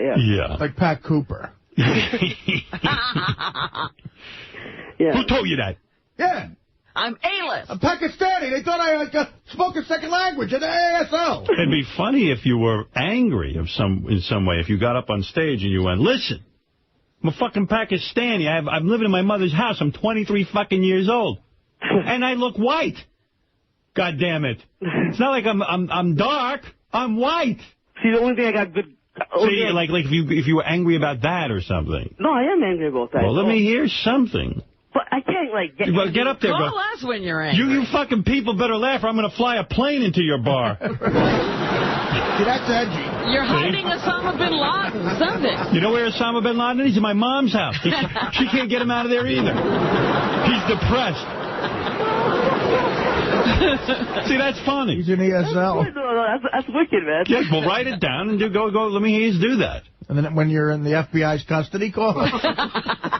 yeah. Yeah. Like Pat Cooper. Yeah. Who told you that? Yeah. I'm A-list. I'm Pakistani. They thought I spoke a second language at the ASL. It'd be funny if you were angry in some way. If you got up on stage and you went, listen, I'm a fucking Pakistani. I'm living in my mother's house. I'm 23 fucking years old. And I look white. God damn it. It's not like I'm dark. I'm white. See, the only thing I got good... See, like if you were angry about that or something. No, I am angry about that. Well, let me hear something. But I can't, like... Get up there. Call us when you're angry. You fucking people better laugh or I'm going to fly a plane into your bar. See, that's edgy. You're hiding Osama bin Laden, something. You know where Osama bin Laden is? He's in my mom's house. She can't get him out of there either. He's depressed. See, that's funny. He's in ESL. That's wicked, man. Yes, well, write it down and go. Let me hear you do that. And then when you're in the FBI's custody, call us.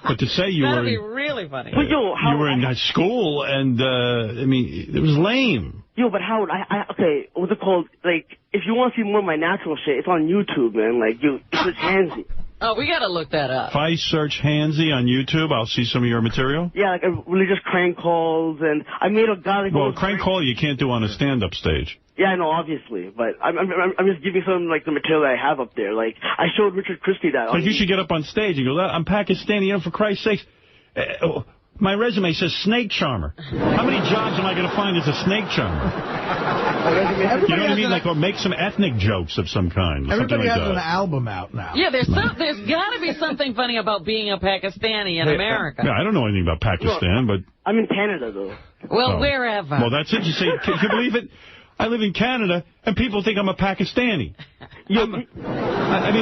But to say you That'd were... be really funny. But yo, you were in that school, and, I mean, it was lame. Yo, but Howard, okay, what's it called? Like, if you want to see more of my natural shit, it's on YouTube, man. Like, it's Hanzi. Oh, we got to look that up. If I search Hanzi on YouTube, I'll see some of your material? Yeah, like religious crank calls, and I made a guy... Like, well, crank call you can't do on a stand-up stage. Yeah, I know, obviously, but I'm just giving some, like, the material that I have up there. Like, I showed Richard Christie that. Like, you should get up on stage and go, I'm Pakistani, for Christ's sakes. My resume says snake charmer. How many jobs am I going to find as a snake charmer? You know what I mean? Like, or make some ethnic jokes of some kind. Everybody has an album out now. Yeah, there's got to be something funny about being a Pakistani in America. Yeah, I don't know anything about Pakistan, but... I'm in Canada, though. Well, wherever. Well, that's it. You say, can you believe it? I live in Canada, and people think I'm a Pakistani. I mean,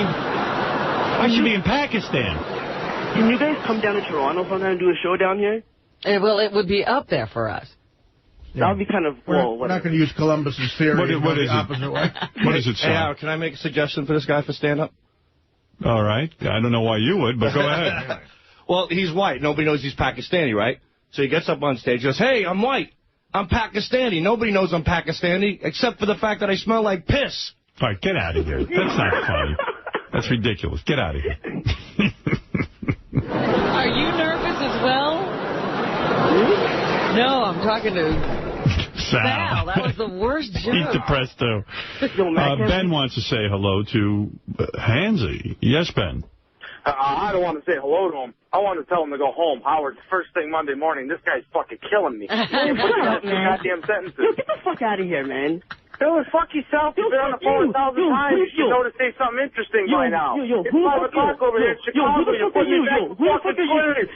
I should be in Pakistan. Can you guys come down to Toronto sometime and do a show down here? Well, it would be up there for us. Yeah. That would be kind of... We're not going to use Columbus's theory. What is the opposite way. What is it, son? Hey, Howard, can I make a suggestion for this guy for stand-up? All right. I don't know why you would, but go ahead. Well, he's white. Nobody knows he's Pakistani, right? So he gets up on stage and goes, hey, I'm white. I'm Pakistani. Nobody knows I'm Pakistani, except for the fact that I smell like piss. All right, get out of here. That's not funny. That's ridiculous. Get out of here. Are you nervous as well? No, I'm talking to Sal. That was the worst joke. He's depressed, too. Ben wants to say hello to Hanzi. Yes, Ben. I don't want to say hello to him. I want to tell him to go home. Howard, first thing Monday morning, this guy's fucking killing me. Can't put together some goddamn sentences. Yo, get the fuck out of here, man. Yo, fuck yourself. You've been on the phone 1,000 times. You should know to say something interesting by now. It's 5 o'clock over here in Chicago. Who the fuck are you?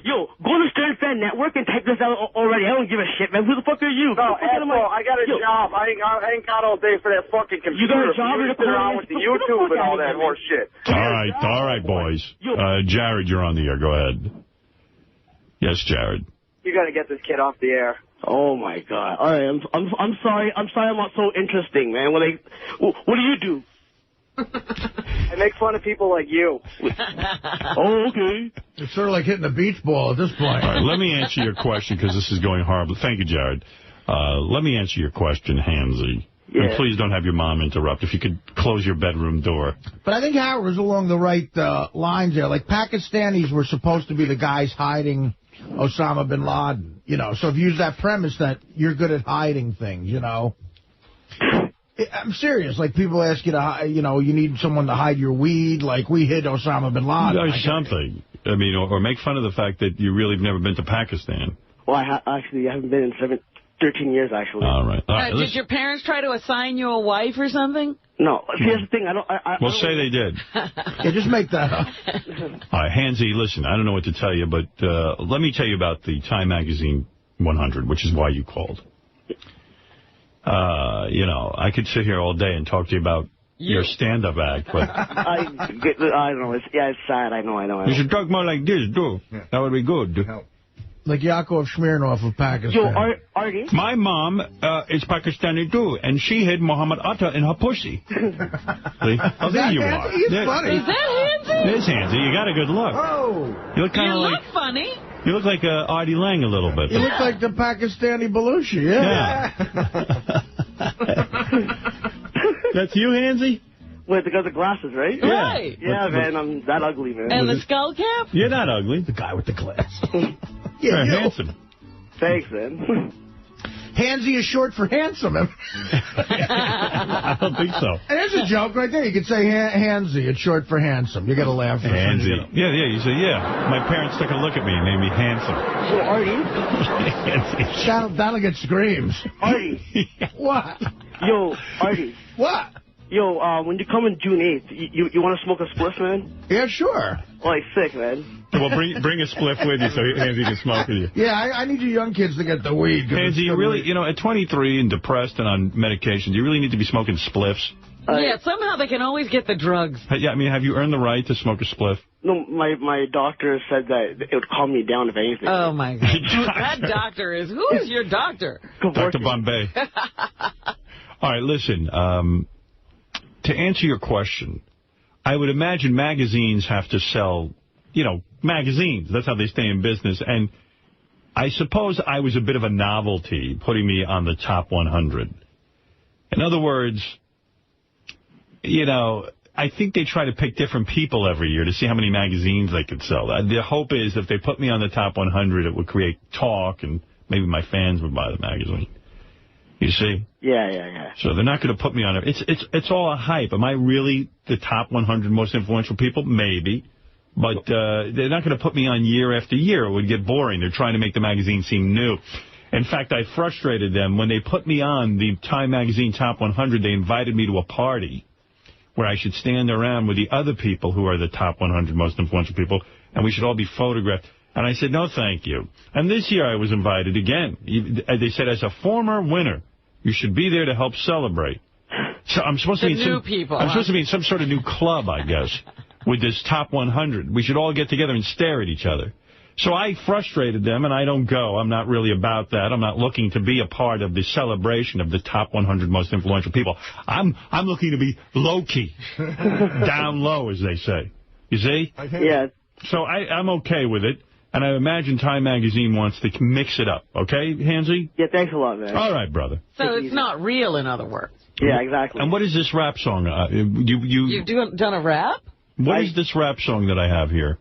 Yo, go to Stern Fan Network and type this out already. I don't give a shit, man. Who the fuck are you? No, asshole, I got a job. I ain't got all day for that fucking computer. You got a job? You sit around with the YouTube and all that horse shit. All right, boys. Jared, you're on the air. Go ahead. Yes, Jared. You got to get this kid off the air. Oh my God! All right, I'm sorry. I'm sorry. I'm not so interesting, man. What do you do? I make fun of people like you. Oh, okay. It's sort of like hitting a beach ball at this point. All right, let me answer your question because this is going horribly. Thank you, Jared. Let me answer your question, Hanzi. Yeah. And please don't have your mom interrupt. If you could close your bedroom door. But I think Howard was along the right lines there. Like, Pakistanis were supposed to be the guys hiding Osama bin Laden, you know. So if you use that premise that you're good at hiding things, you know. I'm serious. Like, people ask you to, you know, you need someone to hide your weed. Like, we hid Osama bin Laden. Or something. I mean, or make fun of the fact that you really have never been to Pakistan. Well, I haven't been in 13 years, actually. All right. Did your parents try to assign you a wife or something? No. See, that's the thing. Well, say they did. Yeah, just make that up. All right, Hanzi, listen, I don't know what to tell you, but let me tell you about the Time Magazine 100, which is why you called. You know, I could sit here all day and talk to you about your stand-up act, but... I don't know. It's sad. I know. You should talk more like this, too. Yeah. That would be good. Like Yakov Smirnoff of Pakistan. Yo, Artie? My mom is Pakistani, too, and she hid Muhammad Atta in her pussy. See? Oh, there you are. He's funny. Is that Hanzi? There's Hanzi. You got a good look. Oh. You look kind of like... You look funny. You look like Artie Lang a little bit. You look like the Pakistani Belushi, yeah. That's you, Hanzi? Wait, the guy with the glasses, right? Right. Yeah, man, I'm that ugly, man. And the skull cap? You're not ugly. The guy with the glasses. You're handsome. Thanks, man. Hanzi is short for handsome. I don't think so. And there's a joke right there. You could say Hanzi. It's short for handsome. You got to laugh. Hanzi. Yeah. You say, yeah. My parents took a look at me and named me Handsome. Yo, Artie. That'll get screams. Artie. What? Yo, Artie. What? Yo, when you come in June 8th, you want to smoke a spliff, man? Yeah, sure. Like, sick, man. Well, bring a spliff with you so Hanzi can smoke with you. Yeah, I need you young kids to get the weed. Hanzi, you really, at 23 and depressed and on medication, do you really need to be smoking spliffs? Yeah, somehow they can always get the drugs. Yeah, I mean, have you earned the right to smoke a spliff? No, my doctor said that it would calm me down if anything. Oh, my God. That doctor is... Who is your doctor? Dr. Bombay. All right, listen. To answer your question, I would imagine magazines have to sell, magazines. That's how they stay in business. And I suppose I was a bit of a novelty, putting me on the top 100. In other words, I think they try to pick different people every year to see how many magazines they could sell. The hope is if they put me on the top 100, it would create talk, and maybe my fans would buy the magazine. You see? Yeah. So they're not going to put me on it. It's all a hype. Am I really the top 100 most influential people? Maybe. But they're not going to put me on year after year. It would get boring. They're trying to make the magazine seem new. In fact, I frustrated them. When they put me on the Time Magazine Top 100, they invited me to a party where I should stand around with the other people who are the top 100 most influential people, and we should all be photographed. And I said, no, thank you. And this year I was invited again. They said, as a former winner, you should be there to help celebrate. So I'm supposed to be supposed to be in some sort of new club, I guess, with this top 100. We should all get together and stare at each other. So I frustrated them, and I don't go. I'm not really about that. I'm not looking to be a part of the celebration of the top 100 most influential people. I'm looking to be low-key, down low, as they say. You see? Yeah. So I'm okay with it. And I imagine Time Magazine wants to mix it up. Okay, Hanzi? Yeah, thanks a lot, man. All right, brother. So it's not real, in other words. Yeah, exactly. And what is this rap song? You've done a rap? What is this rap song that I have here?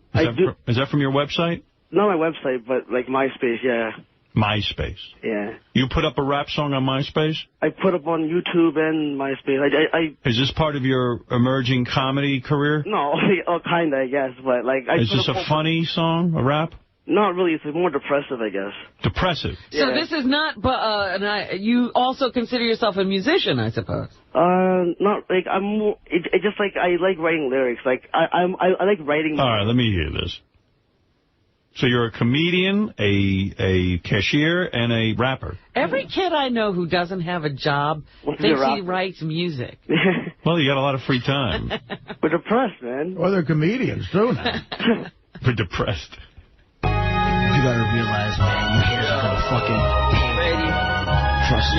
Is that from your website? Not my website, but like MySpace, yeah. MySpace. Yeah. You put up a rap song on MySpace? I put up on YouTube and MySpace. Is this part of your emerging comedy career? No, kind of, I guess, but like... Is this a funny song, a rap? Not really. It's more depressive, I guess. Depressive? So this is not... you also consider yourself a musician, I suppose? Not like... I'm more... It just like... I like writing lyrics. Like, I like writing... All right, let me hear this. So you're a comedian, a cashier, and a rapper. Every kid I know who doesn't have a job thinks he writes music. Well, you got a lot of free time. We're depressed, man. Well, they're comedians, too, now. We're depressed. You gotta realize, man, you haters are gonna fucking... Ready? Trust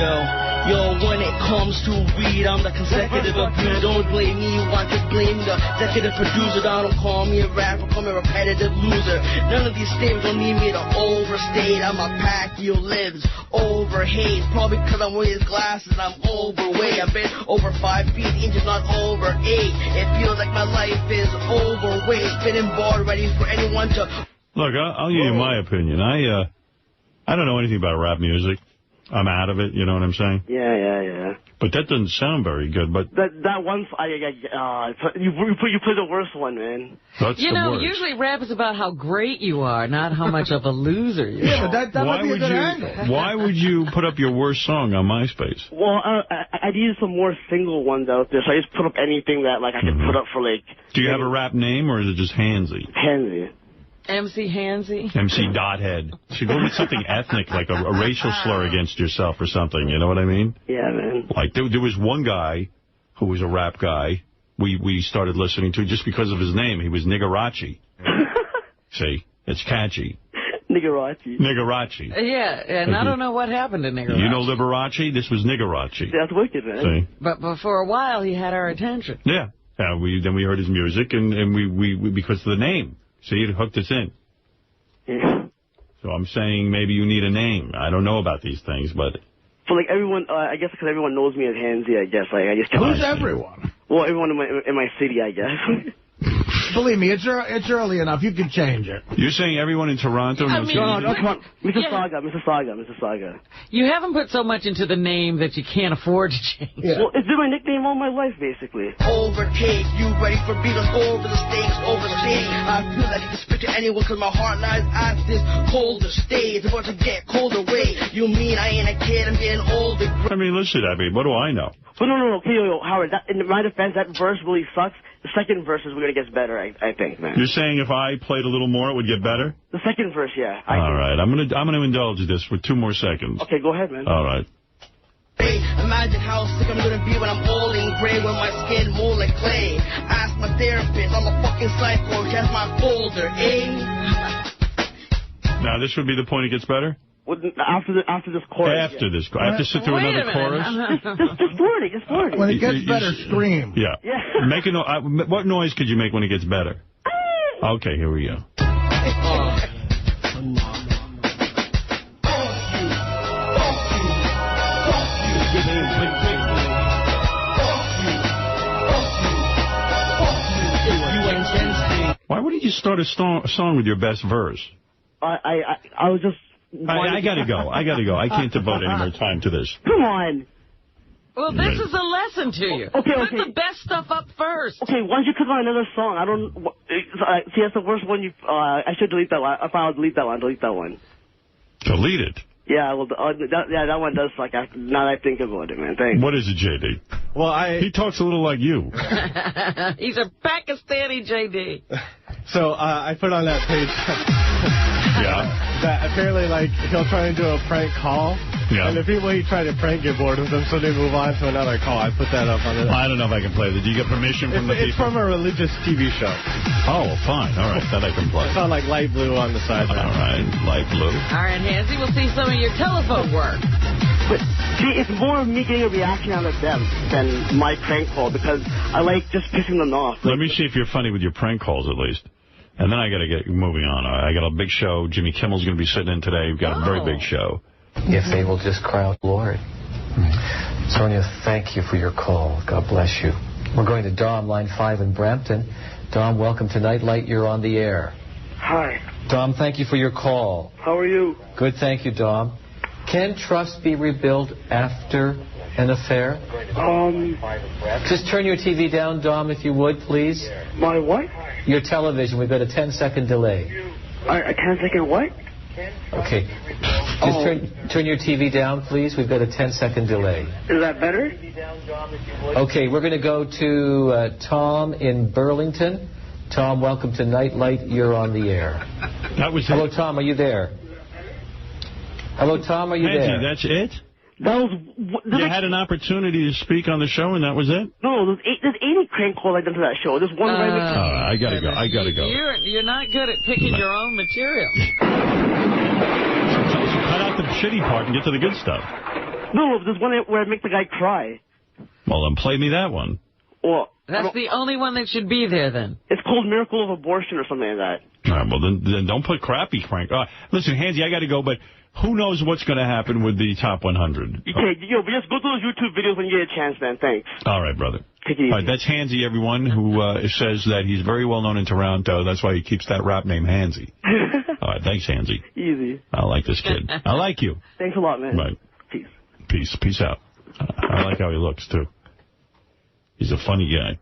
Yo, when it comes to weed, I'm the consecutive abuser. Don't blame me, you want to blame the executive producer. Don't call me a rapper, call me a repetitive loser. None of these statements don't need me to overstate. I'm a pack, you lives over hate. Probably because I'm wearing his glasses, I'm overweight. I've been over 5 feet, inches, not over 8. It feels like my life is overweight. Spinning board, ready for anyone to... Look, I'll give you my opinion. I don't know anything about rap music. I'm out of it, you know what I'm saying? Yeah. But that doesn't sound very good, but... That one... you put the worst one, man. That's the worst. Usually rap is about how great you are, not how much of a loser you are. Yeah, but that might be a good angle. Why would you put up your worst song on MySpace? Well, I needed some more single ones out there, so I just put up anything that I could put up for, like... Do you have a rap name, or is it just Hanzi? Hanzi. MC Hanzi? MC Dothead. So go with something ethnic, like a racial slur against yourself or something, you know what I mean? Yeah, man. Like, there was one guy who was a rap guy we started listening to just because of his name. He was Nigarachi. See? It's catchy. Nigarachi. Yeah, and I don't know what happened to Nigarachi. You know Liberace? This was Nigarachi. That's wicked, man. See? But for a while, he had our attention. Yeah. Then we heard his music, and we because of the name. See, it hooked us in. Yeah. So I'm saying maybe you need a name. I don't know about these things, but... For, like, everyone, I guess because everyone knows me as Hanzi, I guess. Like, I just... Who's everyone? Well, everyone in my city, I guess. Believe me, it's early enough. You can change it. You're saying everyone in Toronto knows? No, come on. Mississauga. You haven't put so much into the name that you can't afford to change. Yeah. Well, it's been my nickname all my life, basically. Overcake, you ready for beatles over the stakes, over the stage. I feel like you can speak to anyone cause my heart lies at this colder stage. It's about to get colder way. You mean I ain't a kid, I'm getting older. I mean, listen, what do I know? But no, okay, Howard, in my defense, that verse really sucks. The second verse is where it gets better, I think, man. You're saying if I played a little more, it would get better? The second verse, yeah. All right, I'm gonna indulge this for 2 more seconds. Okay, go ahead, man. All right. Hey, imagine how sick I'm gonna be when I'm old and gray, when my skin mold like clay. Ask my therapist, I'm a fucking psycho, check my folder, Now, this would be the point it gets better? After this chorus. After this. I have to sit through another chorus? Just word it. When it gets better, scream. Yeah. Make what noise could you make when it gets better? Okay, here we go. Why wouldn't you start a song with your best verse? I was just... I gotta go. I can't devote any more time to this. Come on. Well, this is a lesson to you. Okay. Put the best stuff up first. Okay, why don't you click on another song? I don't... see, that's the worst one you... I should delete that one. I'll delete that one. Delete Delete it? Yeah, well, that one does suck. Now that I think about it, man. Thanks. What is it, J.D.? Well, He talks a little like you. He's a Pakistani J.D. So I put on that page that apparently, like, he'll try and do a prank call. Yeah. And the people he tried to prank get bored with him, so they move on to another call. I put that up on it. I don't know if I can play that. Do you get permission from the people? It's from a religious TV show. Oh, fine. All right. That I can play. It's on, like, light blue on the side there. All right. Light blue. All right, Hanzi, we'll see some of your telephone work. But, see, it's more of me getting a reaction out of them than my prank call, because I like just pissing them off. Let me see if you're funny with your prank calls, at least. And then I got to get moving on. I got a big show. Jimmy Kimmel's going to be sitting in today. We've got a very big show. If they will just cry out, Lord. Sonia, thank you for your call. God bless you. We're going to Dom, line 5 in Brampton. Dom, welcome to Nightlight. You're on the air. Hi. Dom, thank you for your call. How are you? Good, thank you, Dom. Can trust be rebuilt after an affair? Just turn your TV down, Dom, if you would, please. My what? Your television. We've got a 10-second delay. A 10-second what? Okay. Just turn your TV down, please. We've got a 10-second delay. Is that better? Okay, we're going to go to Tom in Burlington. Tom, welcome to Nightlight. You're on the air. Hello, Tom. Are you there? Hello, Tom. Are you there? That's it? You had an opportunity to speak on the show, and that was it? No, there's 80 crank calls I've done to that show. There's one right I gotta go. You're not good at picking your own material. So cut out the shitty part and get to the good stuff. No, there's one where I make the guy cry. Well, then play me that one. Well, that's the only one that should be there, then. It's called Miracle of Abortion or something like that. All right, well, then don't put crappy crank. Listen, Hanzi, I got to go, but who knows what's going to happen with the top 100? Okay, but just go to those YouTube videos when you get a chance, man. Thanks. All right, brother. Take it easy. All right, that's Hanzi, everyone, who says that he's very well known in Toronto. That's why he keeps that rap name Hanzi. All right, thanks, Hanzi. Easy. I like this kid. I like you. Thanks a lot, man. Right. Peace. Peace out. I like how he looks, too. He's a funny guy.